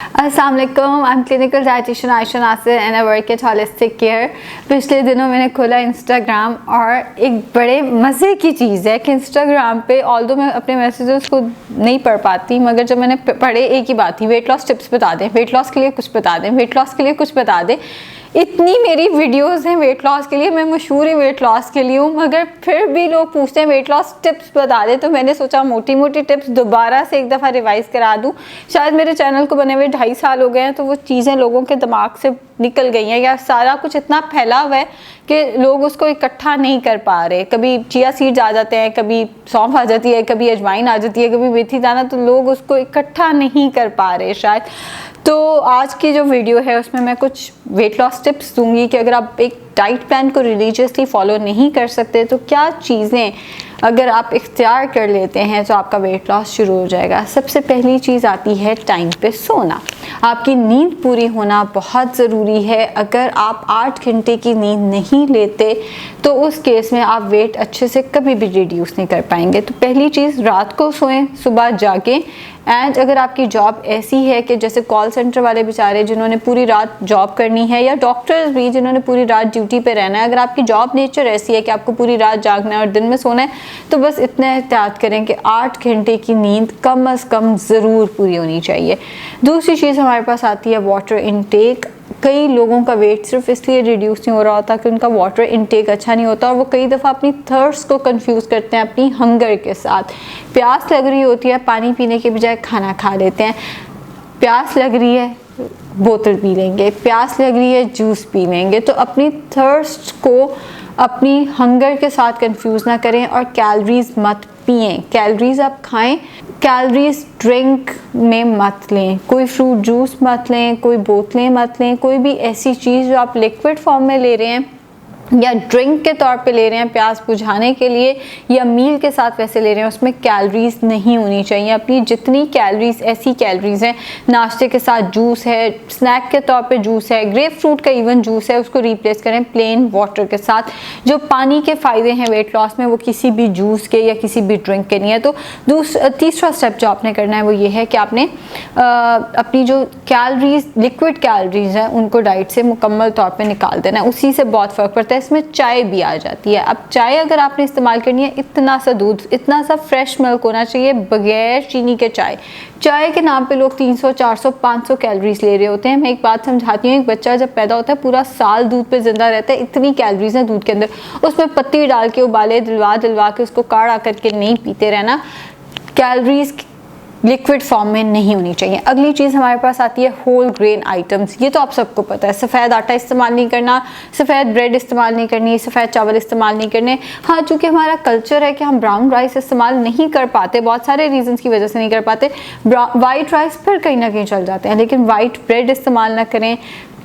अस्सलाम वालेकुम, I am clinical dietitian Ayesha Nasir and I work at holistic care. पिछले दिनों मैंने खोला इंस्टाग्राम और एक बड़े मज़े की चीज़ है कि इंस्टाग्राम पे ऑल्दो मैं अपने मैसेजेस को नहीं पढ़ पाती, मगर जब मैंने पढ़े एक ही बात थी, वेट लॉस टिप्स बता दें, वेट लॉस के लिए कुछ बता दें, वेट लॉस के लिए कुछ बता दें। इतनी मेरी वीडियोस हैं वेट लॉस के लिए, मैं मशहूर ही वेट लॉस के लिए हूँ, मगर फिर भी लोग पूछते हैं वेट लॉस टिप्स बता दें। तो मैंने सोचा मोटी मोटी टिप्स दोबारा से एक दफ़ा रिवाइज़ करा दूँ। शायद मेरे चैनल को बने हुए 2.5 साल हो गए हैं, तो वो चीज़ें लोगों के दिमाग से निकल गई हैं, या सारा कुछ इतना फैला हुआ है कि लोग उसको इकट्ठा नहीं कर पा रहे। कभी चिया सीड्स आ जाते हैं, कभी सौंफ आ जाती है, कभी अजवाइन आ जाती है, कभी मेथी दाना, तो लोग उसको इकट्ठा नहीं कर पा रहे शायद। तो आज की जो वीडियो है उसमें मैं कुछ वेट लॉस टिप्स दूंगी कि अगर आप एक डाइट प्लान को रिलीजियसली फॉलो नहीं कर सकते तो क्या चीज़ें अगर आप इख्तियार कर लेते हैं तो आपका वेट लॉस शुरू हो जाएगा। सबसे पहली चीज़ आती है टाइम पे सोना। आपकी नींद पूरी होना बहुत ज़रूरी है। अगर आप 8 घंटे की नींद नहीं लेते तो उस केस में आप वेट अच्छे से कभी भी रिड्यूस नहीं कर पाएंगे। तो पहली चीज़, रात को सोएं, सुबह जागें। एंड अगर आपकी जॉब ऐसी है कि जैसे कॉल सेंटर वाले बेचारे जिन्होंने पूरी रात जॉब करनी है, या डॉक्टर्स भी जिन्होंने पूरी रात ड्यूटी पे रहना है, अगर आपकी जॉब नेचर ऐसी है कि आपको पूरी रात जागना है और दिन में सोना है, तो बस इतना एहतियात करें कि 8 घंटे की नींद कम अज़ कम ज़रूर पूरी होनी चाहिए। दूसरी चीज़ हमारे पास आती है वाटर इनटेक। कई लोगों का वेट सिर्फ इसलिए रिड्यूस नहीं हो रहा होता कि उनका वाटर इनटेक अच्छा नहीं होता, और वो कई दफ़ा अपनी थर्स्ट को कंफ्यूज करते हैं अपनी हंगर के साथ। प्यास लग रही होती है, पानी पीने के बजाय खाना खा लेते हैं। प्यास लग रही है, बोतल पी लेंगे, प्यास लग रही है, जूस पी लेंगे। तो अपनी थर्स्ट को अपनी हंगर के साथ कंफ्यूज ना करें और कैलोरीज मत पिएं। कैलोरीज आप खाएं, कैलोरीज ड्रिंक में मत लें। कोई फ्रूट जूस मत लें, कोई बोतलें मत लें, कोई भी ऐसी चीज़ जो आप लिक्विड फॉर्म में ले रहे हैं या ड्रिंक के तौर पे ले रहे हैं प्यास बुझाने के लिए, या मील के साथ वैसे ले रहे हैं, उसमें कैलोरीज नहीं होनी चाहिए। अपनी जितनी कैलोरीज, ऐसी कैलोरीज हैं, नाश्ते के साथ जूस है, स्नैक के तौर पे जूस है, ग्रेप फ्रूट का इवन जूस है, उसको रिप्लेस करें प्लेन वाटर के साथ। जो पानी के फ़ायदे हैं वेट लॉस में वो किसी भी जूस के या किसी भी ड्रिंक के नहीं है। तो तीसरा स्टेप जो आपने करना है वो ये है कि आपने अपनी जो कैलोरीज, लिक्विड कैलोरीज हैं, उनको डाइट से मुकम्मल तौर पर निकाल देना है। उसी से बहुत फ़र्क पड़ता है। इसमें चाय भी आ जाती है। अब चाय अगर आपने इस्तेमाल करनी है, इतना सा दूध, इतना सा फ्रेश मिल्क होना चाहिए, बगैर चीनी के चाय। चाय के नाम पे लोग 300, 400, 500 कैलोरीज ले रहे होते हैं। मैं एक बात समझाती हूँ, एक बच्चा जब पैदा होता है पूरा साल दूध पे जिंदा रहता है, इतनी कैलोरीज है दूध के अंदर। उसमें पत्ती डाल के, उबाले दिलवा के उसको काढ़ा करके नहीं पीते रहना। कैलोरीज लिक्विड फॉर्म में नहीं होनी चाहिए। अगली चीज़ हमारे पास आती है होल ग्रेन आइटम्स। ये तो आप सबको पता है, सफ़ेद आटा इस्तेमाल नहीं करना, सफ़ेद ब्रेड इस्तेमाल नहीं करनी, सफ़ेद चावल इस्तेमाल नहीं करने। हाँ, चूँकि हमारा कल्चर है कि हम ब्राउन राइस इस्तेमाल नहीं कर पाते, बहुत सारे रीजंस की वजह से नहीं कर पाते। वाइट राइस पर कहीं ना कहीं चल जाते हैं, लेकिन वाइट ब्रेड इस्तेमाल ना करें।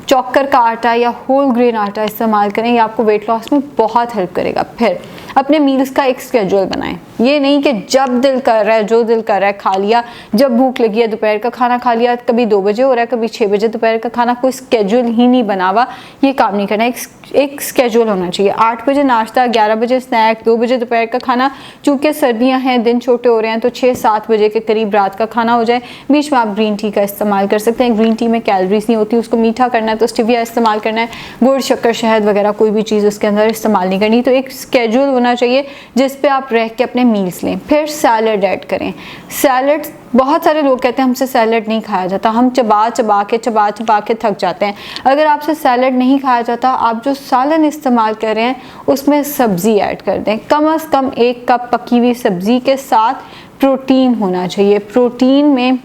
चॉकर का आटा या होल ग्रेन आटा इस्तेमाल करें, ये आपको वेट लॉस में बहुत हेल्प करेगा। फिर अपने मील्स का एक स्केड्यूल बनाएं। ये नहीं कि जब दिल कर रहा है, जो दिल कर रहा है खा लिया, जब भूख लगी है दोपहर का खाना खा लिया, कभी 2 बजे हो रहा है, कभी 6 बजे दोपहर का खाना, कोई स्केड्यूल ही नहीं बना हुआ। ये काम नहीं करना, एक स्केड्यूल होना चाहिए। 8 बजे नाश्ता, 11 बजे स्नैक, 2 बजे दोपहर का खाना। चूँकि सर्दियाँ हैं, दिन छोटे हो रहे हैं, तो 6-7 बजे के करीब रात का खाना हो जाए। बीच में आप ग्रीन टी का इस्तेमाल कर सकते हैं। ग्रीन टी में कैलोरीज नहीं होती, उसको मीठा करना है तो स्टिविया इस्तेमाल करना है। गुड़, शक्कर, शहद वगैरह कोई भी चीज़ उसके अंदर इस्तेमाल नहीं करनी। तो एक स्केड्यूल होना चाहिए जिस पे आप रह के अपने मील्स लें। फिर सैलड ऐड करें। सैलड, बहुत सारे लोग कहते हैं हमसे सैलड नहीं खाया जाता, हम चबा के थक जाते हैं। अगर आपसे सैलड नहीं खाया जाता, आप जो सालन इस्तेमाल कर रहे हैं उसमें सब्ज़ी ऐड कर दें। कम अज़ कम 1 कप पकी हुई सब्ज़ी के साथ प्रोटीन होना चाहिए। प्रोटीन में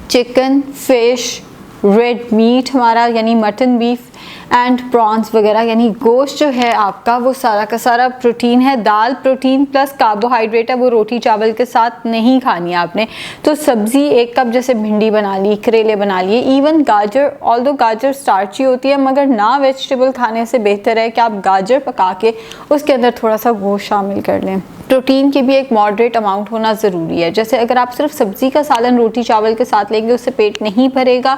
चिकन, फिश, रेड मीट हमारा यानी मटन, बीफ एंड प्रॉन्स वगैरह, यानी गोश्त जो है आपका वो सारा का सारा प्रोटीन है। दाल प्रोटीन प्लस कार्बोहाइड्रेट है, वो रोटी चावल के साथ नहीं खानी है आपने। तो सब्ज़ी 1 कप, जैसे भिंडी बना ली, करेले बना लिए, इवन गाजर, ऑल्दो गाजर स्टार्ची होती है, मगर ना वेजिटेबल खाने से बेहतर है कि आप गाजर पका के उसके अंदर थोड़ा सा गोश्त शामिल कर लें। प्रोटीन की भी एक मॉडरेट अमाउंट होना ज़रूरी है। जैसे अगर आप सिर्फ सब्ज़ी का सालन रोटी चावल के साथ लेंगे, उससे पेट नहीं भरेगा।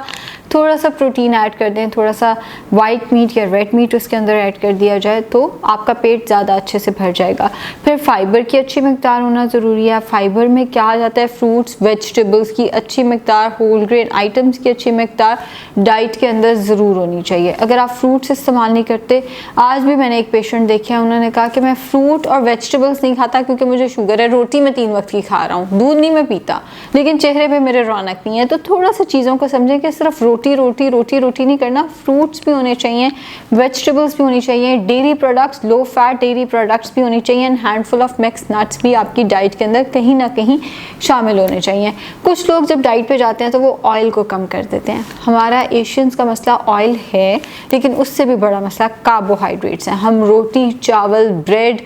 थोड़ा सा प्रोटीन ऐड कर दें, थोड़ा सा वाइट मीट या रेड मीट उसके अंदर ऐड कर दिया जाए तो आपका पेट ज़्यादा अच्छे से भर जाएगा। फिर फाइबर की अच्छी मिकदार होना ज़रूरी है। फाइबर में क्या आ जाता है, फ्रूट्स वेजिटेबल्स की अच्छी मिकदार, होल ग्रेन आइटम्स की अच्छी मिकदार डाइट के अंदर ज़रूर होनी चाहिए। अगर आप फ्रूट्स इस्तेमाल नहीं करते, आज भी मैंने एक पेशेंट देखे हैं, उन्होंने कहा कि मैं फ्रूट और वेजिटेबल्स नहीं खाता क्योंकि मुझे शुगर है, रोटी मैं 3 वक्त की खा रहा हूँ, दूध नहीं मैं पीता, लेकिन चेहरे पे मेरे रौनक नहीं है। तो थोड़ा सा चीज़ों को समझें कि सिर्फ रोटी रोटी रोटी रोटी नहीं करना, फ्रूट्स भी होने चाहिए, वेजिटेबल्स भी होनी चाहिए, dairy products, low fat dairy products भी होनी चाहिए, and handful of mix nuts भी आपकी डाइट के अंदर कहीं ना कहीं शामिल होने चाहिए। कुछ लोग जब डाइट पे जाते हैं तो वो ऑयल को कम कर देते हैं। हमारा एशियंस का मसला ऑयल है, लेकिन उससे भी बड़ा मसला कार्बोहाइड्रेट्स हैं। हम रोटी, चावल, ब्रेड,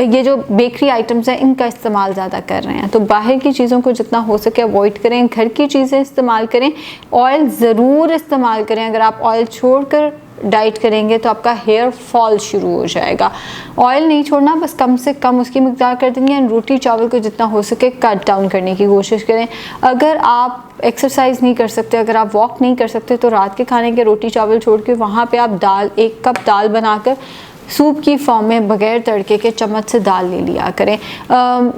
ये जो बेकरी आइटम्स हैं, इनका इस्तेमाल ज़्यादा कर रहे हैं। तो बाहर की चीज़ों को जितना हो सके अवॉइड करें, घर की चीज़ें इस्तेमाल करें, ऑयल ज़रूर इस्तेमाल करें। अगर आप ऑयल छोड़कर डाइट करेंगे तो आपका हेयर फॉल शुरू हो जाएगा। ऑयल नहीं छोड़ना, बस कम से कम उसकी मिकदार कर देंगे, एंड रोटी चावल को जितना हो सके कट डाउन करने की कोशिश करें। अगर आप एक्सरसाइज नहीं कर सकते, अगर आप वॉक नहीं कर सकते, तो रात के खाने के रोटी चावल छोड़ के वहाँ पे आप दाल, 1 कप दाल बनाकर सूप की फॉर्म में बगैर तड़के के चम्मच से दाल ले लिया करें।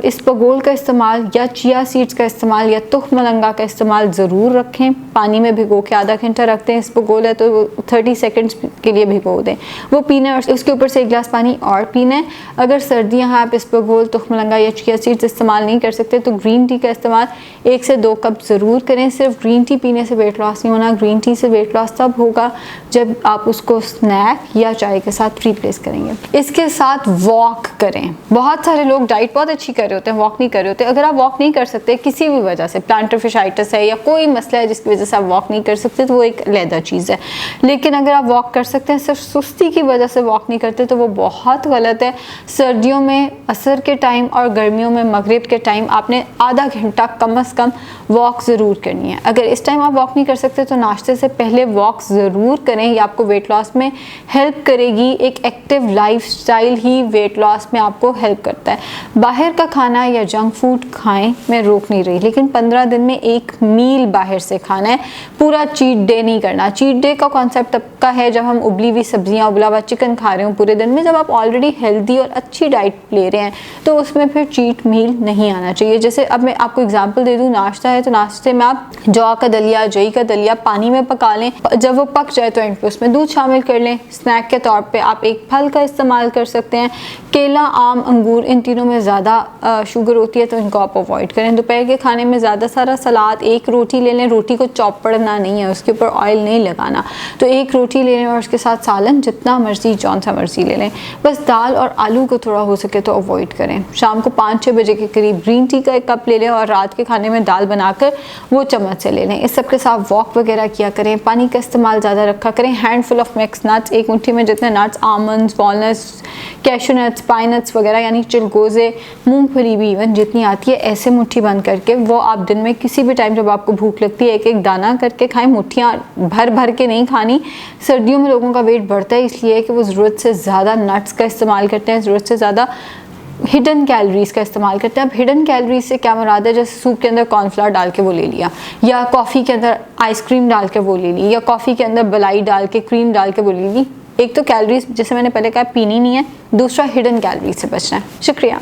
इसबगोल का इस्तेमाल या चिया सीड्स का इस्तेमाल या तुख मलंगा का इस्तेमाल ज़रूर रखें। पानी में भिगो के आधा घंटा रखते हैं। इसबगोल है तो वो 30 सेकंड्स के लिए भिगो दें, वो पीना है, और उसके ऊपर से 1 गिलास पानी और पीना है। अगर सर्दियाँ हैं, आप इसबगोल, तुख मलंगा या चिया सीड्स इस्तेमाल नहीं कर सकते तो ग्रीन टी का इस्तेमाल 1 से 2 कप ज़रूर करें। सिर्फ ग्रीन टी पीने से वेट लॉस नहीं होना, ग्रीन टी से वेट लॉस तब होगा जब आप उसको स्नैक या चाय के साथ रिप्लेस करेंगे। इसके साथ वॉक करें। बहुत सारे लोग डाइट बहुत अच्छी कर रहे होते हैं, वॉक नहीं कर रहे होते। अगर आप वॉक नहीं कर सकते किसी भी वजह से, प्लांटर फिशाइटिस है या कोई मसला है जिसकी वजह से आप वॉक नहीं कर सकते, तो वो एक अलग चीज़ है। लेकिन अगर आप वॉक कर सकते हैं, सिर्फ सुस्ती की वजह से वॉक नहीं करते, तो वो बहुत गलत है। सर्दियों में असर के टाइम और गर्मियों में मगरिब के टाइम आपने आधा घंटा कम से कम वॉक ज़रूर करनी है। अगर इस टाइम आप वॉक नहीं कर सकते तो नाश्ते से पहले वॉक ज़रूर करें। ये आपको वेट लॉस में हेल्प करेगी। एक एक्टिव लाइफस्टाइल ही वेट लॉस में आपको हेल्प करता है। बाहर का खाना या जंक फूड खाएं, मैं रोक नहीं रही, लेकिन 15 दिन में 1 मील बाहर से खाना है। पूरा चीट डे नहीं करना। चीट डे का कॉन्सेप्ट तब का है जब हम उबली हुई सब्जियां, उबला हुआ चिकन खा रहे हो पूरे दिन में। जब आप ऑलरेडी हेल्दी और अच्छी डाइट ले रहे हैं तो उसमें फिर चीट मील नहीं आना चाहिए। जैसे अब मैं आपको एग्जाम्पल दे दूँ, नाश्ता है तो नाश्ते में आप जौ का दलिया, जई का दलिया पानी में पका लें, जब वो पक जाए तो एंड पे उसमें दूध शामिल कर लें। स्नैक के तौर पे आप एक फल का इस्तेमाल कर सकते हैं। केला, आम, अंगूर, इन तीनों में ज़्यादा शुगर होती है तो इनको आप अवॉइड करें। दोपहर के खाने में ज़्यादा सारा सलाद, 1 रोटी ले लें। रोटी को चॉप पड़ना नहीं है, उसके ऊपर ऑयल नहीं लगाना, तो 1 रोटी ले लें और उसके साथ सालन जितना मर्जी, जौन सा मर्जी ले लें। बस दाल और आलू को थोड़ा हो सके तो अवॉइड करें। शाम को 5-6 बजे के करीब ग्रीन टी का 1 कप ले लें और रात के खाने में दाल बनाकर वो चम्मच से ले लें। इस सब के साथ वॉक वगैरह किया करें। पानी का इस्तेमाल ज़्यादा रखा करें। हैंडफुल ऑफ मिक्स नट्स, 1 मुट्ठी में जितने nuts, almonds, walnuts, cashew nuts, pine nuts वगैरह, यानी चिलगोज़े, मूंगफली भी इवन जितनी आती है, ऐसे मुट्ठी बंद करके वो आप दिन में किसी भी टाइम जब आपको भूख लगती है 1-1 दाना करके खाएं। मुट्ठियाँ भर भर के नहीं खानी। सर्दियों में लोगों का वेट बढ़ता है इसलिए कि वो ज़रूरत से ज़्यादा नट्स का इस्तेमाल करते हैं, ज़रूरत से ज़्यादा हिडन कैलोरीज का इस्तेमाल करते हैं। अब हिडन कैलोरीज से क्या मुराद है, जैसे सूप के अंदर कॉर्नफ्लावर डाल के वो ले लिया, या कॉफ़ी के अंदर आइसक्रीम डाल के वो ले ली, या कॉफ़ी के अंदर मलाई डाल के, क्रीम डाल के वो ले ली। एक तो कैलोरीज, जैसे मैंने पहले कहा, पीनी नहीं है, दूसरा हिडन कैलोरीज से बचना है। शुक्रिया।